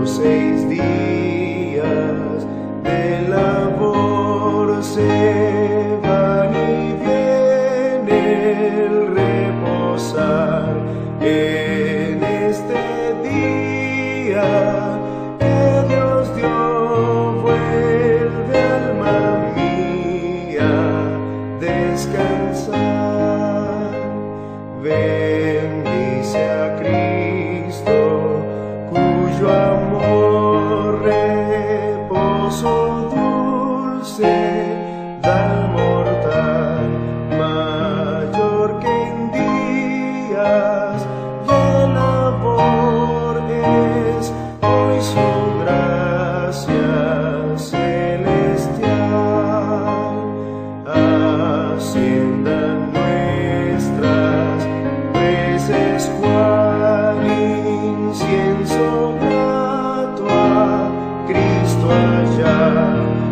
6 días de labor se van y viene el reposar en este día que Dios dio. Vuelve, alma mía, descansar. Bendice a Cristo, cuyo amor reposo dulce da al mortal, mayor que en días de labor es hoy su gracia celestial. Asciendan nuestras preces cual incienso grato a Cristo allá.